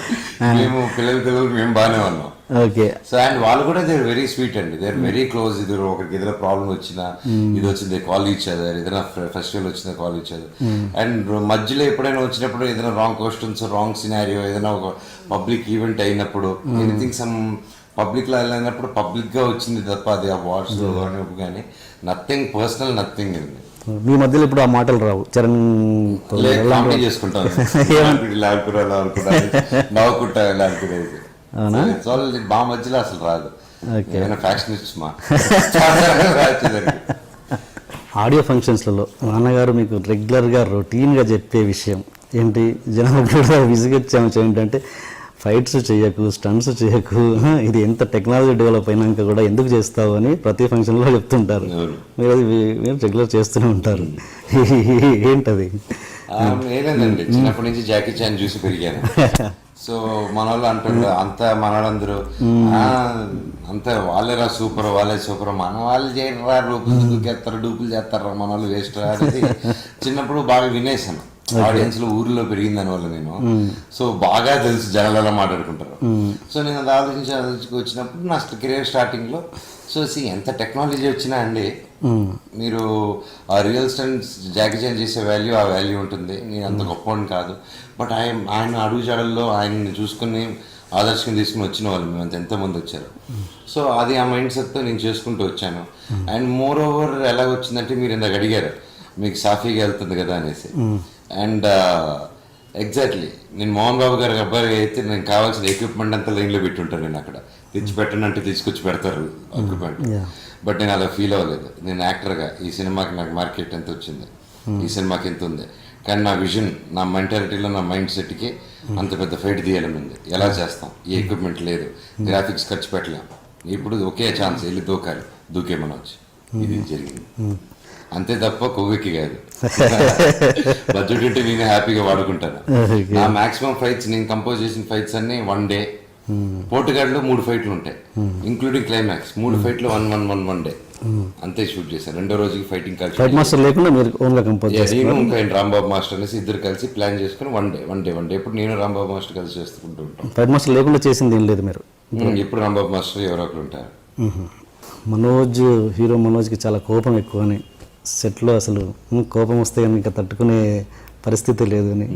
మేము పిల్లలు మేము బాగానే ఉన్నాం. ఓకే. సో అండ్ వాళ్ళు కూడా దే ఆర్ వెరీ స్వీట్ అండి, దే ఆర్ వెరీ క్లోజ్. ఇది ఒకరికి ఏదైనా ప్రాబ్లం వచ్చినా ఇది వచ్చింది కాల్ ఈచ్ అదర్, ఏదైనా ఫెస్టివల్ వచ్చిందా కాల్ ఈచ్ అదర్. అండ్ మధ్యలో ఎప్పుడైనా వచ్చినప్పుడు ఏదైనా రాంగ్ క్వశ్చన్స్, రాంగ్ సినారియో, ఏదైనా ఒక పబ్లిక్ ఈవెంట్ అయినప్పుడు, ఎనీథింగ్ సమ్ పబ్లిక్ లో వెళ్ళినప్పుడు పబ్లిక్ గా వచ్చింది తప్ప అది ఆ వాట్స్ కానీ నథింగ్ పర్సనల్, నథింగ్ అండి. మీ మధ్యలో ఇప్పుడు ఆ మాటలు రావు? చరణ్ చేసుకుంటాను నవ్వుకుంటా అనుకునేది మా మధ్యలో అసలు రాదు. ఫ్యాక్షనిస్ట్ మా ఆడియో ఫంక్షన్స్లలో నాన్నగారు మీకు రెగ్యులర్గా రొటీన్గా చెప్పే విషయం ఏంటి? జనాలు కూడా విసిగొచ్చాము ఏంటంటే ఫైట్స్ చేయకు, స్టంట్స్ చేయకు, ఇది ఎంత టెక్నాలజీ డెవలప్ అయినాక కూడా ఎందుకు చేస్తావు అని ప్రతి ఫంక్షన్లో చెప్తుంటారు. మీరు అది మీరు రెగ్యులర్ చేస్తూనే ఉంటారు. ఏంటది? ఏలేదండి, చిన్నప్పటి నుంచి జాకీ చాన్ చూసి పెరిగాను. సో మన వాళ్ళు అంటుండ్రు అంతా మన వాళ్ళందరూ అంతా వాళ్ళేరా సూపర్, వాళ్ళే సూపర్, మన వాళ్ళు చేయరా, డూపులు చేస్తారా, మన వాళ్ళు వేస్ట్ అనేది చిన్నప్పుడు బాగా వినేసాను. ఆడియన్స్ లో ఊరిలో పెరిగింది దానివల్ల నేను. సో బాగా తెలుసు జనాలు ఎలా మాట్లాడుకుంటారు. సో నేను అది ఆలోచించి వచ్చినప్పుడు నా కెరీర్ స్టార్టింగ్ లో సో ఎంత టెక్నాలజీ వచ్చినా అండి, మీరు ఆ రియల్ స్టంట్స్ జాకీ చాన్ చేసే వాల్యూ ఆ వాల్యూ ఉంటుంది. నేను అంత గొప్పవాడిని కాదు, బట్ ఆయన అడుగు జాడల్లో ఆయన్ని చూసుకుని ఆదర్శంగా తీసుకుని వచ్చిన వాళ్ళు మేమంతా ఎంతోమంది వచ్చారు. సో అది ఆ మైండ్ సెట్తో నేను చేసుకుంటూ వచ్చాను. అండ్ మోర్ ఓవర్ ఎలా వచ్చిందంటే మీరు ఇందాక అడిగారు మీకు సాఫీగా వెళ్తుంది కదా అనేసి. అండ్ ఎగ్జాక్ట్లీ నేను మోహన్ బాబు గారి అబ్బాయి అయితే నేను కావాల్సిన ఎక్విప్మెంట్ అంతా లైన్లో పెట్టుంటాను. నేను అక్కడ తెచ్చి పెట్టండి అంటే తీసుకొచ్చి పెడతారు ఎక్విప్మెంట్, బట్ నేను అలా ఫీల్ అవ్వలేదు. నేను యాక్టర్గా ఈ సినిమాకి నాకు మార్కెట్ ఎంత వచ్చింది, ఈ సినిమాకి ఎంత ఉంది, కానీ నా విజన్, నా మెంటాలిటీలో, నా మైండ్ సెట్కి అంత పెద్ద ఫైట్ తీయాలని ఉంది. ఎలా చేస్తాం? ఏ ఎక్విప్మెంట్ లేదు, గ్రాఫిక్స్ ఖర్చు పెట్టలేం, ఇప్పుడు ఒకే ఛాన్స్ వెళ్ళి దూకేమని వచ్చి ఇది జరిగింది అంతే తప్ప కొవ్వెక్కి కాదు. బడ్జెట్ ఉంటే నేను హ్యాపీగా వాడుకుంటాను. నా మాక్సిమం ఫైట్స్ నేను కంపోజ్ చేసిన ఫైట్స్ అన్ని 1 డే. పోటుగాడ్లో 3 ఫైట్లు ఉంటాయి ఇంక్లూడింగ్ క్లైమాక్స్. 3 ఫైట్లు 1 డే. అంతే షూట్ చేశాను. రెండో రోజుకి ఫైటింగ్ ఫైట్ కలిసి మాస్టర్ లేకుండా మీరు ఓన్గా కంపోజ్ నేను ఇంకా ఆయన రాంబాబు మాస్టర్ అనేసి ఇద్దరు కలిసి ప్లాన్ చేసుకుని వన్ డే ఇప్పుడు నేను రాంబాబు మాస్టర్ కలిసి చేసుకుంటూ ఉంటాం. ఫైట్ మాస్టర్ లేకుండా చేసింది ఏం లేదు మీరు. ఇప్పుడు రాంబాబు మాస్టర్ ఎవరో ఒకరు ఉంటారు. హీరో మనోజ్కి చాలా కోపం ఎక్కువ అని సెట్లో అసలు కోపం వస్తే కానీ ఇంకా తట్టుకునే పరిస్థితి లేదు అని,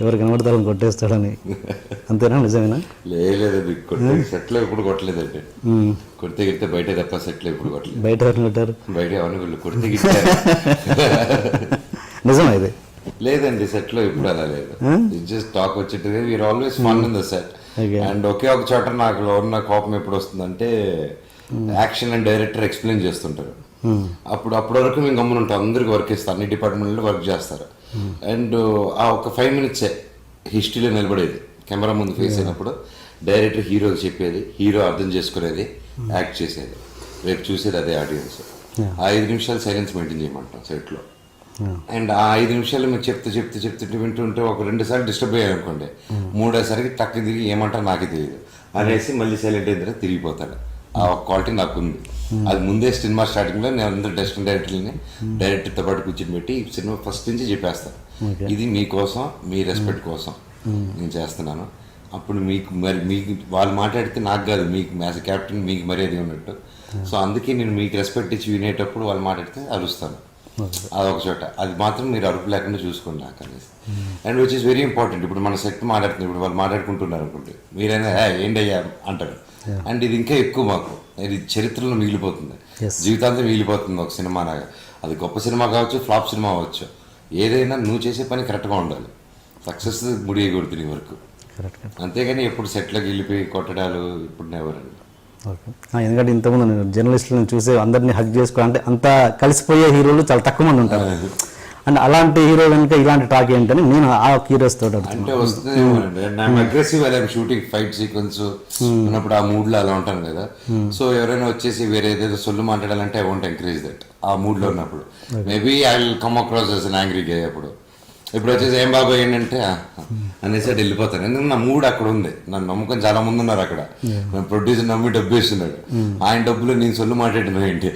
ఎవరు కనబడతారని కొట్టేస్తాడని. అంతేనా, నిజమేనా? లేదండి, సెట్లో ఎప్పుడు కొట్టలేదండి. కొడితే గిడితే బయట తప్ప సెట్లో ఎప్పుడు కొట్టలేదు. బయట ఎవరిని కొట్టారు? బయట ఎవరిని వీళ్ళు కొడితే గిట్టారు. నిజమా ఇది? లేదండి, సెట్లో ఎప్పుడు అలా లేదు. జస్ట్ టాక్ వచ్చేట్టుగా we're always fun in the set. And ఒకే ఒక చోట నాకు ఉన్న కోపం ఎప్పుడు వస్తుందంటే యాక్షన్ అండ్ డైరెక్టర్ ఎక్స్ప్లెయిన్ చేస్తుంటారు. అప్పటి వరకు మేము గమ్మున ఉంటాం, అందరికి వర్క్ ఇస్తాం, అన్ని డిపార్ట్మెంట్లో వర్క్ చేస్తారు. అండ్ ఆ ఒక 5 minutes హిస్టరీలో నిలబడేది కెమెరా ముందు ఫేస్ అయినప్పుడు. డైరెక్టర్ హీరోకి చెప్పేది, హీరో అర్థం చేసుకునేది, యాక్ట్ చేసేది, రేపు చూసేది అదే ఆడియన్స్. ఆ 5 నిమిషాలు సైలెన్స్ మెయింటైన్ చేయమంటాం సెట్లో. అండ్ ఆ 5 నిమిషాలు మీరు చెప్తుంటే వింటుంటే ఒక 2 సార్లు డిస్టర్బ్ అయ్యారు అనుకోండి, 3వ టక్కి తిరిగి ఏమంటారో నాకే తెలియదు అనేసి మళ్ళీ సైలెంట్ అయిన తర్వాత తిరిగిపోతాడు. ఆ క్వాలిటీ నాకు ఉంది. అది ముందే సినిమా స్టార్టింగ్లో నేను అందరూ డైరెక్టర్తో పాటు కూర్చొని పెట్టి సినిమా ఫస్ట్ నుంచి చెప్పేస్తాను, ఇది మీకోసం, మీ రెస్పెక్ట్ కోసం నేను చేస్తున్నాను. అప్పుడు మీకు వాళ్ళు మాట్లాడితే నాకు కాదు, మీకు యాజ్ ఎ క్యాప్టెన్ మీకు మర్యాద ఉన్నట్టు. సో అందుకే నేను మీకు రెస్పెక్ట్ ఇచ్చి వినేటప్పుడు వాళ్ళు మాట్లాడితే అరుస్తాను. అదొక చోట, అది మాత్రం మీరు అరుపు లేకుండా చూసుకోండి నాకు అనేసి. And which is very important. ఇప్పుడు మన సెట్ మాట్లాడుతుంది, ఇప్పుడు వాళ్ళు మాట్లాడుకుంటున్నారు అనుకోండి, మీరైనా ఏంటయ్యా అంటారు. అండ్ ఇది ఇంకా ఎక్కువ మాకు, ఇది చరిత్రలో మిగిలిపోతుంది, జీవితాంతం మిగిలిపోతుంది ఒక సినిమా. అది గొప్ప సినిమా కావచ్చు, ఫ్లాప్ సినిమా అవ్వచ్చు, ఏదైనా నువ్వు చేసే పని కరెక్ట్గా ఉండాలి. సక్సెస్ ముడియకూడదు నీ వరకు, అంతేగాని ఎప్పుడు సెట్లోకి వెళ్ళిపోయి కొట్టడాలు ఇప్పుడు నెవరండి. ఎందుకంటే ఇంతకుముందు నేను జర్నలిస్టులను చూసే అందరినీ హక్ చేసుకో అంటే అంత కలిసిపోయే హీరోలు చాలా తక్కువ మంది ఉంటారు. అండ్ అలాంటి హీరో కనుక ఇలాంటి టాక్ ఏంటని నేను ఆ హీరోస్ తోటి అంటే వస్తుంది. అగ్రెసివ్ అలా షూటింగ్ ఫైట్ సీక్వెన్స్ ఉన్నప్పుడు ఆ మూడ్ లో అలా ఉంటాను కదా. సో ఎవరైనా వచ్చేసి వేరే ఏదైతే సొల్లు మాట్లాడాలంటే ఐ వాంట్ ఎంకరేజ్ దట్. ఆ మూడ్ లో ఉన్నప్పుడు maybe I will come across as an angry guy. అప్పుడు ఇప్పుడు వచ్చేసి ఏం బాబాయ్ ఏంటంటే అనేసి అటు వెళ్ళిపోతాను. ఎందుకంటే నా మూడ్ అక్కడ ఉంది, నన్ను నమ్ముకొని చాలా మంది ఉన్నారు అక్కడ. ప్రొడ్యూసర్ నమ్మి డబ్బు ఇస్తున్నాడు, ఆయన డబ్బులు నేను సొల్లు మాట్లాడినా ఏంటి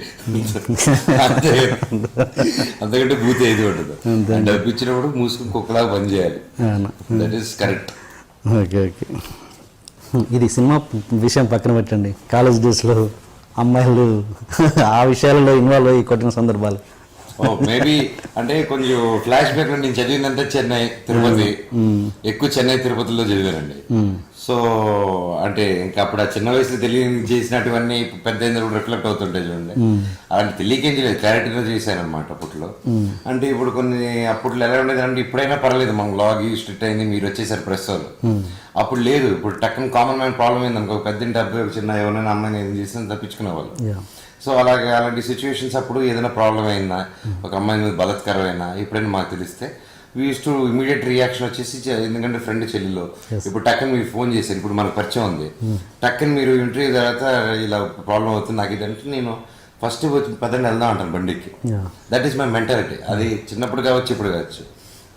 అంతే, అంతకంటే బూత్ ఏది ఉంటుంది. డబ్బు ఇచ్చినప్పుడు మూసుకుని కుక్కలాగా పని చేయాలి. That is correct. Okay okay. ఇది సినిమా విషయం పక్కన పెట్టండి, కాలేజ్ డేస్లో అమ్మాయిలు ఆ విషయాలలో ఇన్వాల్వ్ అయ్యి కొట్టిన సందర్భాలు మేబీ అంటే కొంచెం ఫ్లాష్ బ్యాక్. నేను చదివిందంటే చెన్నై, తిరుపతి, ఎక్కువ చెన్నై తిరుపతిలో చదివానండి. సో అంటే ఇంకా అప్పుడు ఆ చిన్న వయసులో చేసినటువన్నీ పెద్ద కూడా రిఫ్లెక్ట్ అవుతుంటాయి చూడండి. అలాంటి తెలియకేం చేయలేదు, క్లారిటీలో చేశాను అనమాట అప్పట్లో. అంటే ఇప్పుడు కొన్ని అప్పట్లో ఎలా ఉండేది అంటే ఇప్పుడైనా పర్లేదు, మనం లాగ్ స్ట్రిక్ట్ అయింది, మీరు వచ్చేసారు ప్రెస్ వాళ్ళు. అప్పుడు లేదు. ఇప్పుడు టక్కన కామన్ మ్యాన్ ప్రాబ్లం ఏంది అనుకో, పెద్దంటి అబ్బాయి ఒక చిన్న ఎవరైనా అమ్మాయిని ఏం చేసినా తప్పించుకునేవాళ్ళు. సో అలాంటి సిచ్యువేషన్స్ అప్పుడు ఏదైనా ప్రాబ్లం అయినా, ఒక అమ్మాయి మీద బలత్కారం అయినా ఎప్పుడైనా మాకు తెలిస్తే we use to immediate reaction వచ్చేసి, ఎందుకంటే ఫ్రెండ్ చెల్లిలో ఇప్పుడు టక్కని మీరు ఫోన్ చేశారు, ఇప్పుడు మనకు పరిచయం ఉంది, టక్కని మీరు ఇంటర్వ్యూ తర్వాత ఇలా ప్రాబ్లం అవుతుంది నాకు ఇదంటే నేను ఫస్ట్ పదండి వెళ్దాం అంటాను బండికి. That is my mentality. అది చిన్నప్పుడు కావచ్చు, ఇప్పుడు కావచ్చు.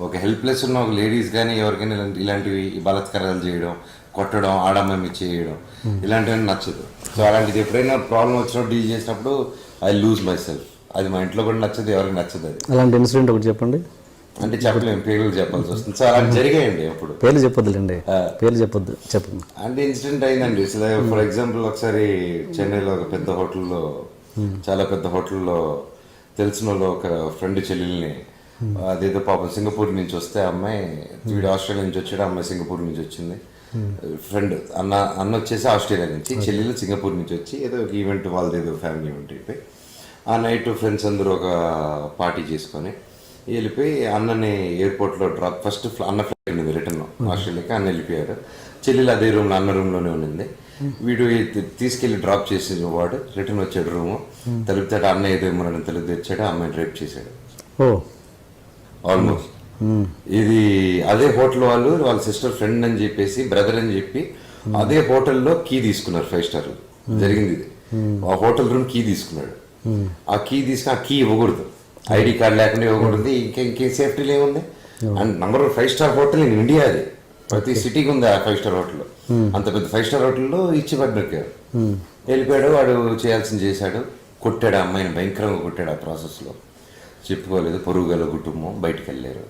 ఒక హెల్ప్లెస్ ఉన్న ఒక లేడీస్ కానీ ఎవరికైనా ఇలాంటివి బలత్కారాలు చేయడం, కొట్టడం, ఆడమ్మాయి చేయడం, ఇలాంటివన్నీ నచ్చదు. సో అలాంటిది ఎప్పుడైనా ప్రాబ్లం వచ్చినప్పుడు డీల్ చేసినప్పుడు ఐ లూజ్ మై సెల్ఫ్. అది మా ఇంట్లో కూడా నచ్చదు, ఎవరికి నచ్చదు. అది అలాంటి ఇన్సిడెంట్ ఒకటి చెప్పండి. అంటే చెప్పలేము, పేర్లు చెప్పాల్సి వస్తుంది. సో అలాంటి జరిగాయండి. అప్పుడు పేర్లు చెప్పొద్దులేండి, పేర్లు చెప్పొద్దు, చెప్పండి. అంటే ఇన్సిడెంట్ అయిందండి. ఫర్ ఎగ్జాంపుల్ ఒకసారి చెన్నైలో ఒక పెద్ద హోటల్లో, చాలా పెద్ద హోటల్లో తెలిసిన వాళ్ళు ఒక ఫ్రెండ్ చెల్లెల్ని, అదేదో పాపం సింగపూర్ నుంచి వస్తే అమ్మాయి, వీడు ఆస్ట్రేలియా నుంచి వచ్చాడు, అమ్మాయి సింగపూర్ నుంచి వచ్చింది. ఫ్రెండ్ అన్న వచ్చేసి ఆస్ట్రేలియా నుంచి, చెల్లెలు సింగపూర్ నుంచి వచ్చి ఏదో ఒక ఈవెంట్, వాళ్ళది ఏదో ఫ్యామిలీ ఈవెంట్ అయిపోయి ఆ నైట్ ఫ్రెండ్స్ అందరూ ఒక పార్టీ చేసుకొని వెళ్ళిపోయి అన్నని ఎయిర్పోర్ట్లో డ్రాప్, ఫస్ట్ అన్న ఫ్లైట్ ఉంది రిటర్న్ ఆస్ట్రేలియాకి, అన్న వెళ్ళిపోయారు. చెల్లెలు అదే రూమ్లో, అన్న రూమ్లోనే ఉన్నింది. వీడు తీసుకెళ్ళి డ్రాప్ చేసిన వాడు రిటర్న్ వచ్చాడు రూము, తలుపుతాడు, అన్న ఏదో ఇమ్మన్నాడు, తలుపు తెచ్చాడు, అమ్మాయిని రేప్ చేశాడు ఆల్మోస్ట్. ఇది అదే హోటల్ వాళ్ళు, వాళ్ళ సిస్టర్ ఫ్రెండ్ అని చెప్పేసి, బ్రదర్ అని చెప్పి అదే హోటల్లో కీ తీసుకున్నారు. 5 స్టార్ జరిగింది ఇది. ఆ హోటల్ రూమ్ కీ తీసుకున్నాడు. ఆ కీ తీసుకుని ఆ కీ ఇవ్వకూడదు, ఐడి కార్డు లేకుండా ఇవ్వకూడదు. ఇంకే సేఫ్టీలో ఏముంది? And number 5 star hotel in India, అది ప్రతి సిటీకి ఉంది ఆ 5 స్టార్ హోటల్. అంత పెద్ద 5 స్టార్ హోటల్లో ఇచ్చి పడ్డారు. వెళ్ళిపోయాడు, వాడు చేయాల్సింది చేశాడు. కొట్టాడు ఆ అమ్మాయిని, భయంకరంగా కొట్టాడు ఆ ప్రాసెస్లో. చెప్పుకోలేదు, పొరుగుగల కుటుంబం, బయటికి వెళ్ళారు.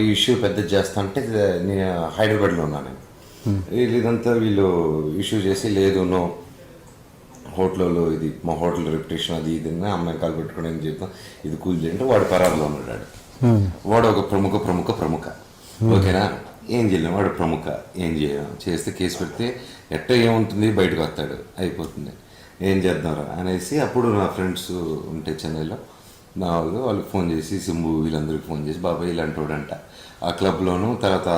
ఈ ఇష్యూ పెద్ద చేస్తా అంటే నేను హైదరాబాద్లో ఉన్నాను. ఇదంతా వీళ్ళు ఇష్యూ చేసి, లేదు నో హోటల్లో ఇది మా హోటల్ రెప్యుటేషన్ అది ఇది అమ్మాయి కాలు పెట్టుకోవడం చేద్దాం, ఇది కూల్ చేయంటే వాడు పరారులో ఉన్నాడు. వాడు ఒక ప్రముఖ ఓకేనా, ఏం చేయలేము, వాడు ప్రముఖ, ఏం చేయలేము. చేస్తే కేసు పెడితే ఎట్టో ఏముంటుంది, బయటకు వస్తాడు, అయిపోతుంది, ఏం చేద్దాంరా అనేసి. అప్పుడు నా ఫ్రెండ్స్ ఉంటే చెన్నైలో, నా వాళ్ళకి ఫోన్ చేసి, సింబు వీళ్ళందరికీ ఫోన్ చేసి, బాబాయ్ ఇలాంటి వాడంట ఆ క్లబ్లోను, తర్వాత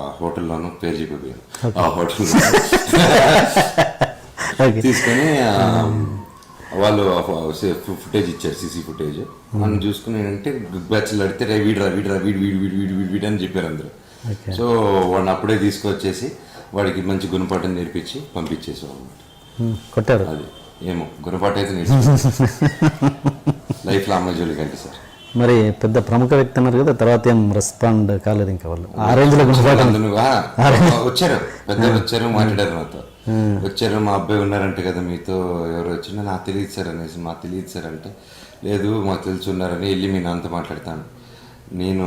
ఆ హోటల్లోనూ పేరు చెప్పిపోయాను. ఆ హోటల్ తీసుకొని వాళ్ళు ఫుటేజ్ ఇచ్చారు, సీసీ ఫుటేజ్. మనం చూసుకుని ఏంటంటే బ్యాచ్లు అడితే వీడు అని చెప్పారు అందరూ. సో వాడిని అప్పుడే తీసుకొచ్చేసి వాడికి మంచి గుణపాఠం నేర్పించి పంపించేసాం అనమాట. కొట్టారు అది ఏమో గుణపాఠం అయితే నేర్పించారు లైఫ్లో అమ్మాయి జోలికి అంటే సార్. మరి పెద్ద ప్రముఖ వ్యక్తి అన్నారు కదా, తర్వాత ఏం రెస్పాండ్ కాలేదు ఇంకా వాళ్ళు ఆ రేంజ్లో గుణపాఠం? వచ్చారు, పెద్దలు వచ్చారు, మాట్లాడారు నాతో. వచ్చారు, మా అబ్బాయి ఉన్నారంటే కదా మీతో, ఎవరు వచ్చినా నాకు తెలియదు సార్ అనేసి. మాకు తెలియదు సార్ అంటే, లేదు మాకు తెలిసి ఉన్నారని, వెళ్ళి మీ నాన్నతో మాట్లాడతాను, నేను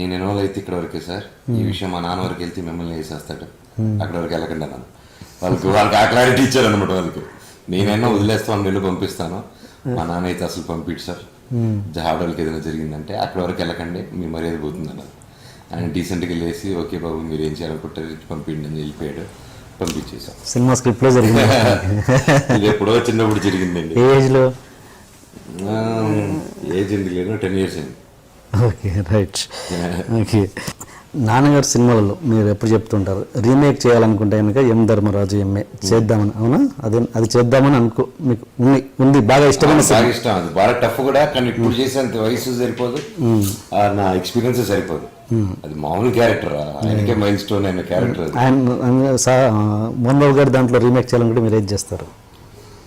ఇన్వాల్వ్ అయితే ఇక్కడ వరకే సార్, ఈ విషయం మా నాన్న వరకు వెళ్తే మిమ్మల్ని వేసేస్తాడు, అక్కడ వరకు వెళ్ళకండి అన్నాను. వాళ్ళకి ఆ క్లారిటీ ఇచ్చారు అనమాట. వాళ్ళకి నేనైనా వదిలేస్తాను, వెళ్ళి పంపిస్తాను, మా నాన్న అయితే అసలు పంపిడు సార్, ఆడవాళ్ళకి ఏదైనా జరిగిందంటే అక్కడ వరకు వెళ్ళకండి, మీ మర్యాద పోతుంది అన్నారు. ఆయన డీసెంట్గా లేసి, ఓకే బాబు మీరు ఏం చేయాలనుకుంటారు పంపిండి అని వెళ్ళిపోయాడు. పంపించేసాం. సినిమా స్క్రిప్ట్లో జరిగింది. ఇది ఎప్పుడో చిన్నప్పుడు జరిగిందండి. ఏ ఏజ్లో? ఏజ్ ఎందుకు లేదు, 10 years అయింది. Okay, right. ఓకే, నాన్నగారు సినిమాలలో మీరు ఎప్పుడు చెప్తుంటారు రీమేక్ చేయాలనుకుంటే కనుక ఎం ధర్మరాజు ఎంఏ చేద్దామని, అవునా? అది చేద్దామని మీకు ఉంది, బాగా ఇష్టమైన? బాగా ఇష్టం, అది బాగా టఫ్ కూడా, కానీ ఇప్పుడు చేసేంత వయసు సరిపోదు, నా ఎక్స్పీరియన్స్ సరిపోదు. అది మామూలు క్యారెక్టర్, ఆయనకే మైల్ స్టోన్ అయిన క్యారెక్టర్. మోహన్ బాబు గారు దాంట్లో రీమేక్ చేయాలనుకుంటే మీరు ఏం చేస్తారు?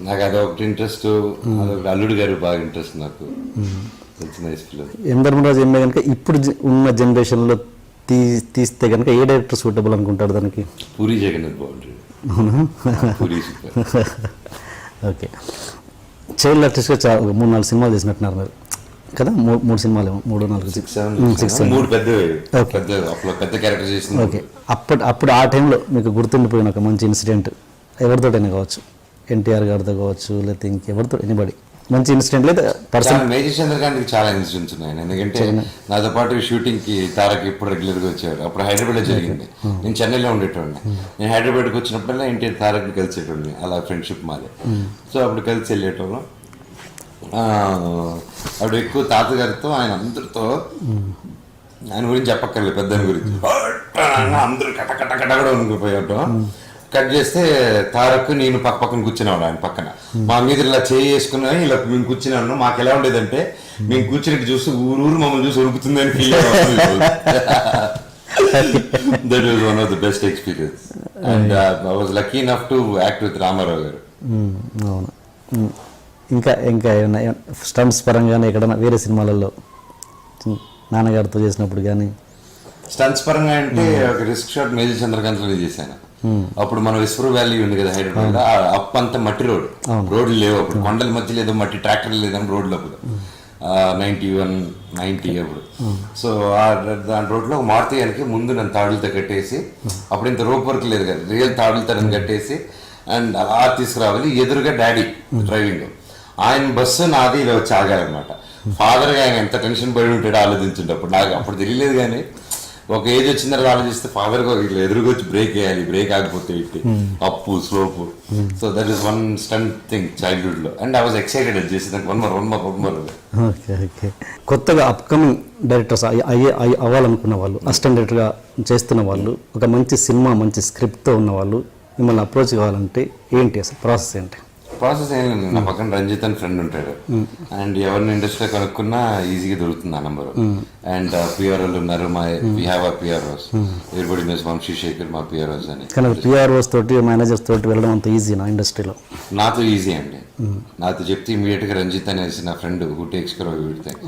నాకు అదొకటి ఇంట్రెస్ట్, అదొకటి అల్లుడు గారు బాగా ఇంట్రెస్ట్ నాకు. ఎం ధర్మరాజు ఎంఏ కనుక ఇప్పుడు ఉన్న జనరేషన్లో తీస్తే కనుక ఏ డైరెక్టర్ సూటబుల్ అనుకుంటారు దానికి? పూరి జగన్నాథ్ బాగుంటుంది. ఓకే, చైల్డ్ ఆర్టిస్ట్గా 3-4 సినిమాలు చేసినట్టున్నారు మీరు కదా? 3 సినిమాలు, 3-4 పెద్ద క్యారెక్టర్ చేసింది. ఓకే, అప్పుడు ఆ టైంలో మీకు గుర్తుండిపోయిన ఒక మంచి ఇన్సిడెంట్ ఎవరితోటైనా కావచ్చు, ఎన్టీఆర్ గారితో కావచ్చు, లేకపోతే ఇంకెవరితో, ఎనీబడి మంచి ఇన్సిడెంట్ లేదా పర్సన్? మేజర్ చంద్రకాంత్కి చాలా ఇన్సిడెంట్స్ ఉన్నాయి. ఎందుకంటే నాతో పాటు షూటింగ్కి తారక్ ఇప్పుడు రెగ్యులర్గా వచ్చారు. అప్పుడు హైదరాబాద్లో జరిగింది, నేను చెన్నైలో ఉండేటోడిని. నేను హైదరాబాద్కి వచ్చినప్పుడల్లా ఎన్టీఆర్ తారక్ని కలిసేటోడిని, అలా ఫ్రెండ్షిప్ మాది. సో అప్పుడు కలిసి వెళ్ళేటోళ్ళం. అప్పుడు ఎక్కువ తాతగారితో, ఆయన అందరితో, ఆయన గురించి చెప్పక్కర్లేదు, పెద్దని గురించి అందరూ కట్ట కూడా ఉండిపోయాటం. కట్ చేస్తే తారక్ నేను పక్కన కూర్చునేవాడు, ఆయన పక్కన మా మీద ఇలా చేసుకున్నా, ఇలా మేము కూర్చున్నాను. మాకు ఎలా ఉండేదంటే, మేము కూర్చున్నట్టు చూసి ఊరు మమ్మల్ని చూసి ఉరుకుతుంది అని ఫీల్ అయ్యేవాడు. That was one of the best experience. And I was lucky enough to act with Rama Rao garu. అవును. ఇంకా ఏమన్నా స్టంట్స్ పరంగానే ఎక్కడన్నా వేరే సినిమాలలో నాన్నగారితో చేసినప్పుడు కానీ? స్టంట్స్ పరంగా అంటే ఒక రిస్క్ షాట్ మేజర్ చంద్రకాంత్లో చేశాను. అప్పుడు మన విశ్వర్ వ్యాలీ ఉంది కదా హైదరాబాద్ లో, అప్ అంతా మట్టి రోడ్లు లేవు అప్పుడు, కొండల మధ్య లేదు, మట్టి ట్రాక్టర్లు లేదని రోడ్లు అప్పుడు 91-90 అప్పుడు. సో దాని రోడ్లో మారుతీయానికి ముందు నన్ను తాడులతో కట్టేసి, అప్పుడు ఇంత రోప్ వర్క్ లేదు కదా, రియల్ తాడులతో నన్ను కట్టేసి అండ్ అలా తీసుకురావాలి. ఎదురుగా డాడీ డ్రైవింగ్, ఆయన బస్సు నాది ఇలా వచ్చి ఆగారనమాట. ఫాదర్గా ఆయన ఎంత టెన్షన్ పడి ఉంటాడో ఆలోచించుంటే అప్పుడు నాకు అప్పుడు తెలియలేదు. కానీ ఒక ఏజ్ వచ్చిన తర్వాత ఆలోచిస్తే ఫాదర్గా ఇట్లా ఎదురుగా వచ్చి బ్రేక్ వేయాలి, బ్రేక్ ఆగిపోతే ఇట్టి అప్పు slope. So that is one stunt thing childhood లో. అండ్ ఐ వాజ్ ఎక్సైటెడ్ చేసి వన్ మోర్. ఓకే, కొత్తగా అప్కమింగ్ డైరెక్టర్స్ అవ్వాలనుకున్న వాళ్ళు, అసిస్టెంట్ డైరెక్టర్గా చేస్తున్న వాళ్ళు, ఒక మంచి సినిమా మంచి స్క్రిప్ట్తో ఉన్న వాళ్ళు మిమ్మల్ని అప్రోచ్ కావాలంటే ఏంటి అసలు ప్రాసెస్ ఏంటి? ప్రాసెస్ ఏం లేదు, నా పక్కన రంజిత్ అని ఫ్రెండ్ ఉంటాడు, అండ్ ఎవరిని ఇండస్ట్రీలో కనుక్కున్నా ఈజీగా దొరుకుతుంది ఆ నెంబరు. అండ్ పిఆర్ఓలు ఉన్నారు. We have a PROs, everybody knows Vamshi Shekhar మా పిఆర్ఓస్ అని. కానీ పిఆర్ఓస్ తోటి మేనేజర్స్ తోటి వెళ్ళడం అంత ఈజీ నా ఇండస్ట్రీలో? నాతో ఈజీ అండి. నాతో చెప్తే ఇమీడియట్గా రంజిత్ అనేసి నా friend who takes care of everything,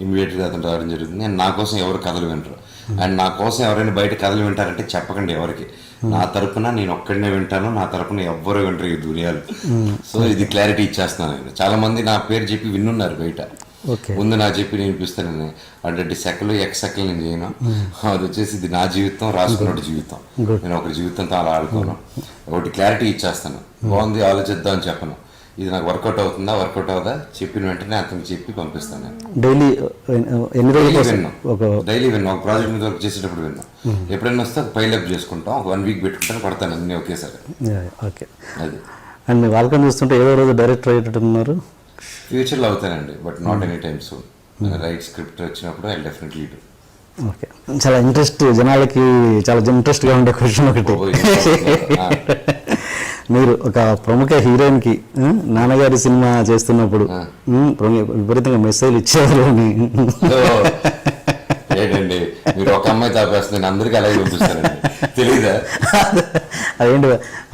ఇమీడియట్గా అతను రావడం జరుగుతుంది. అండ్ నా కోసం ఎవరు కథలు వింటారు, అండ్ నా కోసం ఎవరైనా బయట కథలు వింటారంటే చెప్పకండి ఎవరికి. నా తరపున నేను ఒక్కడనే వింటాను, నా తరపున ఎవ్వరూ వింటారు ఈ దునియాలో. సో ఇది క్లారిటీ ఇచ్చేస్తున్నాను నేను. చాలా మంది నా పేరు చెప్పి విన్నున్నారు బయట, ముందు నా చెప్పి నేను వినిపిస్తానని. అంటే సెకలు ఎక్సెకలు నేను చేయను. అది వచ్చేసి ఇది నా జీవితం, రాసుకున్న జీవితం. నేను ఒకరి జీవితంతో అలా ఆడుకోను. ఒకటి క్లారిటీ ఇచ్చేస్తాను, బాగుంది ఆలోచిద్దాం అని చెప్పను. ఇది నాకు వర్కౌట్ అవుతుందా వర్కౌట్ అవుదా చెప్పిన వెంటనే అతనికి చెప్పి పంపిస్తాను. నేను డైలీ ఎన్ని రోజులు విన్నాం, డైలీ విన్నాం. ఒక ప్రాజెక్ట్ మీద వర్క్ చేసేటప్పుడు విన్నాం. ఎప్పుడైనా వస్తే పైలప్ చేసుకుంటాం, ఒక 1 వీక్ పెట్టుకుంటాను, పడతాను అన్నీ ఒకేసారి. ఓకే. అది అండ్ మీ వాళ్ళకని చూస్తుంటే ఏదో రోజు డైరెక్టర్ అయ్యేటట్టున్నారు. ఫ్యూచర్లో అవుతానండి, but not any time soon. Right script వచ్చినప్పుడు ఐ డెఫినెట్లీ డూ. ఓకే. చాలా ఇంట్రెస్ట్, జనాలకి చాలా ఇంట్రెస్ట్గా ఉండే క్వశ్చన్ ఒకటి. మీరు ఒక ప్రముఖ హీరోయిన్కి నాన్నగారి సినిమా చేస్తున్నప్పుడు విపరీతంగా మెసేజ్ ఇచ్చేవారు అని. ఏంటండి మీరు ఒక అమ్మాయి తాపేస్తుంది, నేను అందరికీ అలాగే పంపిస్తానండి, తెలీదా? అదేంటి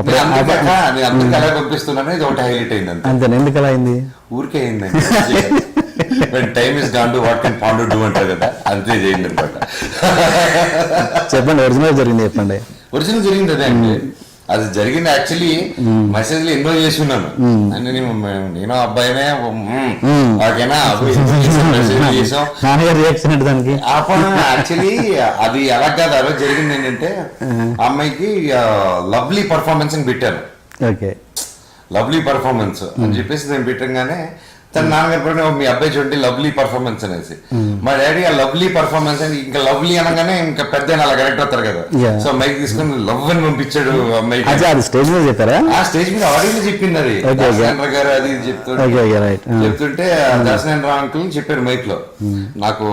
నేను అందరికీ అలాగే పంపిస్తున్నాను, ఇది ఒకటి హైలైట్ అయింది అంతే. అంతే. ఎందుకు అలా అయింది? ఊరికే అయిందండి. Time is gone to what can Pandu do అంటారు కదా, అంతే చేయండి అనమాట. చెప్పండి, ఒరిజినల్ జరిగింది చెప్పండి. ఒరిజినల్ జరిగింది అదే అండి. అది జరిగింది యాక్చువల్లీ మెసేజ్లు ఎన్నో చేసి ఉన్నాను. అంటే నేను అబ్బాయినే ఓకేనా మెసేజ్ చేసాం. యాక్చువల్లీ అది ఎలా కాదు, ఆ రోజు జరిగింది ఏంటంటే అమ్మాయికి లవ్లీ పర్ఫార్మెన్స్ అని పెట్టాను. ఓకే. లవ్లీ పర్ఫార్మెన్స్ అని చెప్పేసి నేను పెట్టంగానే తన నాన్నగారు కూడా మీ అబ్బాయి చూడండి లవ్లీ పర్ఫార్మెన్స్ అనేసి. మా డాడీ ఆ లవ్లీ పర్ఫార్మెన్స్ అని ఇంకా లవ్లీ అనగానే ఇంకా పెద్ద అలా కరెక్ట్ అవుతారు కదా. సో మైక్ తీసుకుని లవ్ అని పంపించాడు అమ్మాయికి. స్టేజ్ మీద చెప్పారా? ఆ స్టేజ్ మీద ఆడియో చెప్పింది అది. దాసనారాయణ గారు అది చెప్తుంటే దాసనారాయణ అంకుల్ చెప్పారు మైక్ లో, నాకు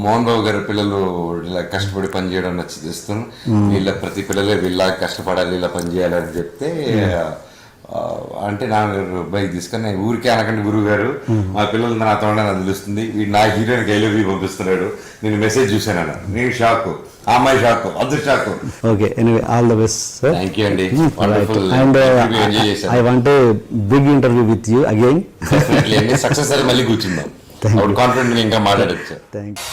మోహన్ బాబు గారి పిల్లలు ఇలా కష్టపడి పని చేయడం నచ్చిస్తాను, వీళ్ళ ప్రతి పిల్లలే వీళ్ళ కష్టపడాలి, ఇలా పని చేయాలి అని చెప్తే, అంటే నాన్నగారు బైక్ తీసుకొని ఊరికే అనకండి గురువు గారు, మా పిల్లలు నాతో నాకు తెలుస్తుంది, వీడు నా హీరోయిన్కి ఐ లవ్ యూ పంపిస్తున్నాడు, నేను మెసేజ్ చూసాను అన్న. నేను షాక్, ఆ అమ్మాయి shock, other shock. Okay. Anyway all the best sir. Thank you అండి. And I want a big interview with you again. Success మళ్ళీ కూర్చుందాం, కాన్ఫిడెంట్ ఇంకా మాట్లాడచ్చు. Thank you.